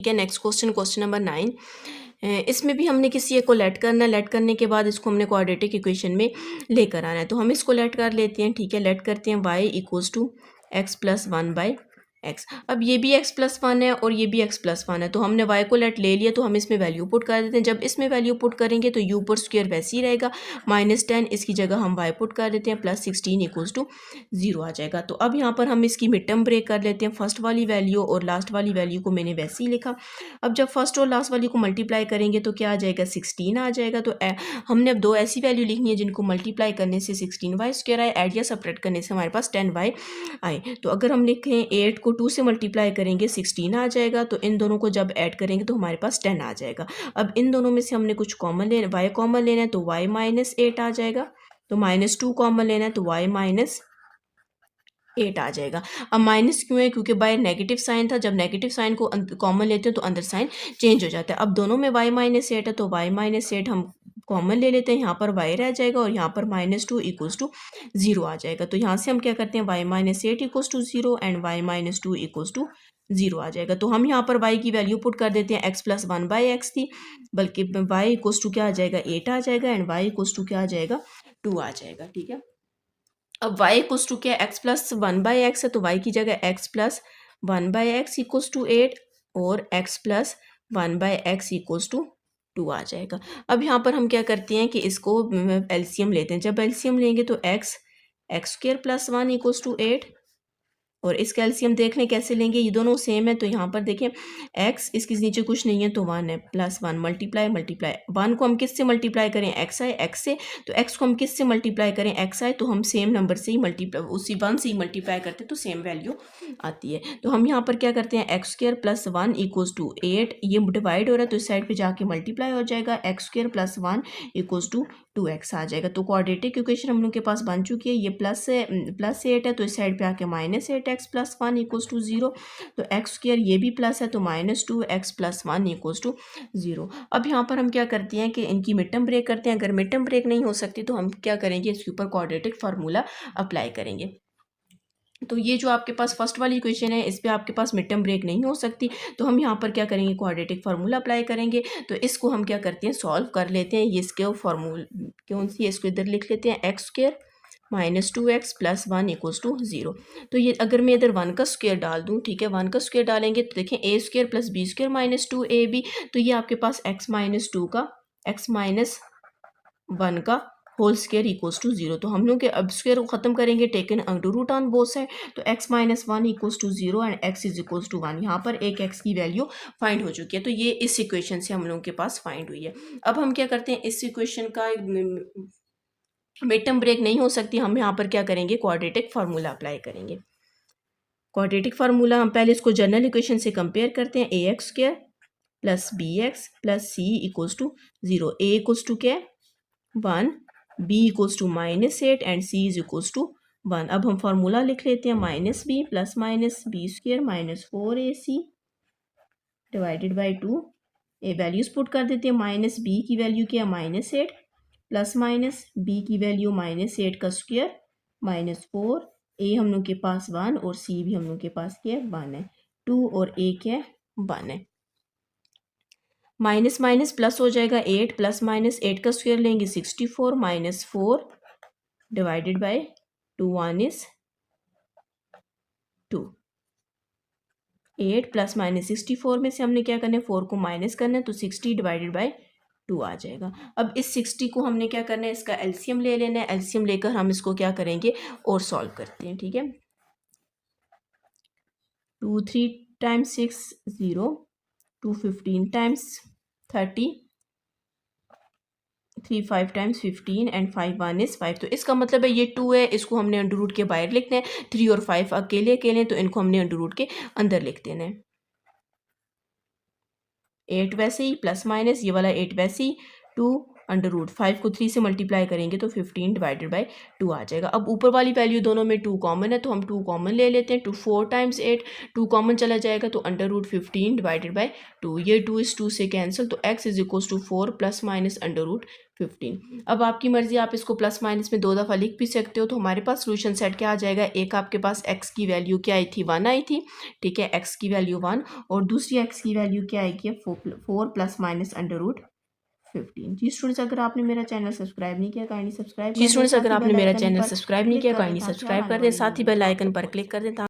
ठीक है। Next question, question number 9। इसमें भी हमने किसी एक को लेट करना है। लेट करने के बाद इसको हमने क्वाड्रेटिक इक्वेशन में लेकर आना है। तो हम इसको लेट कर लेते हैं। ठीक है, लेट करते हैं y equals to X plus one by X. अब ये भी x प्लस वन है और ये भी x प्लस वन है, तो हमने y को लेट ले लिया, तो हम इसमें वैल्यू पुट कर देते हैं। जब इसमें वैल्यू पुट करेंगे तो u पर स्क्वायर वैसे ही रहेगा, -10 इसकी जगह हम y पुट कर देते हैं, प्लस 16 इक्वल्स टू 0 आ जाएगा। तो अब यहाँ पर हम इसकी मिड टर्म ब्रेक कर लेते हैं। फर्स्ट वाली वैल्यू और लास्ट वाली वैल्यू को मैंने वैसे ही लिखा। अब जब फर्स्ट और लास्ट वाली को मल्टीप्लाई करेंगे तो क्या आ जाएगा, 16 आ जाएगा। तो हमने अब दो ऐसी वैल्यू लिखनी है जिनको मल्टीप्लाई करने से 16y स्क्वायर आए, ऐड या सपरेट करने से हमारे पास 10y आए। तो अगर हम लिखें 8 को 2 से मल्टीप्लाई करेंगे 16 आ जाएगा, तो इन दोनों को जब ऐड करेंगे तो हमारे पास 10 आ जाएगा। अब इन दोनों में से हमने कुछ कॉमन लेना, y कॉमन लेना है, तो y माइनस 8 आ जाएगा। तो -2 कॉमन लेना है तो y माइनस 8 आ जाएगा। अब माइनस क्यों है, क्योंकि बाय नेगेटिव साइन था। जब नेगेटिव साइन को कॉमन लेते हैं तो अंदर साइन चेंज हो जाता है। अब दोनों में y माइनस 8 है, तो y माइनस 8 हम कॉमन ले लेते हैं, यहाँ पर y रह जाएगा और यहाँ पर -2 इक्वल्स टू 0 आ जाएगा। तो यहाँ से हम क्या करते हैं, y minus 8 equals to 0 and y minus 2 equals to 0 आ जाएगा। तो हम यहाँ पर y की वैल्यू पुट कर देते हैं, x plus one by x थी, बल्कि y इक्वल्स टू क्या आ जाएगा, 8 आ जाएगा एंड y इक्वल्स टू क्या आ जाएगा, 2 आ जाएगा। ठीक है, अब y इक्वल्स टू क्या, x plus one by X है, तो y की जगह x plus one by X equals to 8 और x plus one by X equals to 2 आ जाएगा। अब यहाँ पर हम क्या करते हैं कि इसको एलसीएम लेते हैं। जब एलसीएम लेंगे तो x square plus one equals to 8, और इसका एलसीएम देख लें कैसे लेंगे, ये दोनों सेम है। तो यहाँ पर देखें x इसके नीचे कुछ नहीं है तो 1 है, प्लस 1 मल्टीप्लाई मल्टीप्लाई, 1 को हम किस से मल्टीप्लाई करें, x आए x से, तो x को हम किस से मल्टीप्लाई करें, x आए, तो हम सेम नंबर से ही मल्टीप्लाई, उसी 1 से ही मल्टीप्लाई करते तो सेम वैल्यू आती है। तो हम यहाँ पर क्या करते हैं, x square plus one equals to 8, ये डिवाइड हो रहा है तो इस साइड पर जाके मल्टीप्लाई हो जाएगा, X square plus one equals to 2x आ जाएगा। तो क्वाड्रेटिक इक्वेशन हम लोग के पास बन चुकी है। ये प्लस 8 है तो इस साइड पे आके -8x plus one equals to 0, तो एक्स स्क्वायर ये भी प्लस है तो -2x plus one equals to 0। अब यहाँ पर हम क्या करते हैं कि इनकी मिड टर्म ब्रेक करते हैं। अगर मिड टर्म ब्रेक नहीं हो सकती तो हम क्या करेंगे, इसके ऊपर क्वाड्रेटिक फार्मूला अप्लाई करेंगे। तो ये जो आपके पास फर्स्ट वाली इक्वेशन है, इस पे आपके पास मिड टर्म ब्रेक नहीं हो सकती, तो हम यहाँ पर क्या करेंगे, क्वाड्रेटिक फार्मूला अप्लाई करेंगे। तो इसको हम क्या करते हैं, सॉल्व कर लेते हैं। ये इसके फार्मूला कौन सी है, इसको इधर लिख लेते हैं, x square -2x plus one equals to 0। तो ये अगर मैं इधर 1 का स्क्वायर डाल दूँ, ठीक है, 1 का स्क्वायर डालेंगे तो देखें a square plus B square -2ab, तो ये आपके पास x माइनस 2 का x माइनस 1 का होल स्क्वायर इक्वल्स टू 0। तो हम लोग अब स्क्वायर को खत्म करेंगे, taken under root on both side, तो x minus 1 equals to 0 and x is equals to 1। यहाँ पर एक x की वैल्यू फाइंड हो चुकी है। तो ये इस इक्वेशन से हम लोगों के पास फाइंड हुई है। अब हम क्या करते हैं, इस इक्वेशन का मिड टर्म ब्रेक नहीं हो सकती, हम यहाँ पर क्या करेंगे, क्वाड्रेटिक फार्मूला अप्लाई करेंगे। क्वाड्रेटिक फार्मूला हम पहले इसको जनरल इक्वेशन से कंपेयर करते हैं, A X square plus B X plus C equals to 0। A equals to क्या है, 1, b equals to -8 and c is equals to 1। अब हम फार्मूला लिख लेते हैं, -b plus minus B square -4ac divided by 2। ए वैल्यूज पुट कर देते हैं, -b की वैल्यू क्या है, -8 प्लस माइनस b की वैल्यू -8 का स्क्वायर -4, a हम लोग के पास 1 और c भी हम लोग के पास क्या है, 1 है। 2 और a क्या है, 1 है। माइनस माइनस प्लस हो जाएगा, 8 प्लस माइनस 8 का स्क्वायर लेंगे 64 -4 divided by 2, 1 is 2। 8 plus minus 64 में से हमने क्या करना है, 4 को माइनस करना है, तो 60 डिवाइडेड बाय 2 आ जाएगा। अब इस 60 को हमने क्या करना है, इसका एलसीएम ले लेना है। एलसीएम लेकर हम इसको क्या करेंगे और सॉल्व करते हैं। ठीक है, 2 3 times 6 0, 2 15 times 30, 3 5 times 15 and 5 1 is 5। तो इसका मतलब है ये 2 है, इसको हमने अंडर रूट के बाहर लिखना है। 3 और 5 अकेले अकेले, तो इनको हमने अंडर रूट के अंदर लिख देना है। 8 वैसे ही प्लस माइनस, ये वाला 8 वैसे ही, 2 √5 को 3 से मल्टीप्लाई करेंगे तो 15 डिवाइडेड बाई 2 आ जाएगा। अब ऊपर वाली वैल्यू दोनों में 2 कॉमन है तो हम 2 कॉमन ले लेते हैं। 4 टाइम्स 8, 2 कॉमन चला जाएगा तो √15 डिवाइडेड बाई 2, ये 2 इस 2 से कैंसिल, तो x is equals to 4 plus minus √15। अब आपकी मर्जी, आप इसको प्लस माइनस में 2 दफ़ा लिख भी सकते हो। तो हमारे पास सोल्यूशन सेट क्या आ जाएगा, एक आपके पास x की वैल्यू क्या आई थी, 1 आई थी, ठीक है, x की वैल्यू 1, और दूसरी x की वैल्यू क्या आएगी, 4 प्लस माइनस √15। जी स्टूडेंट्स, अगर आपने मेरा चैनल सब्सक्राइब नहीं किया काइंडली सब्सक्राइब कर दें, साथ ही बेल आइकन पर क्लिक कर दें, साथ ही बेल आइकन पर क्लिक कर दें।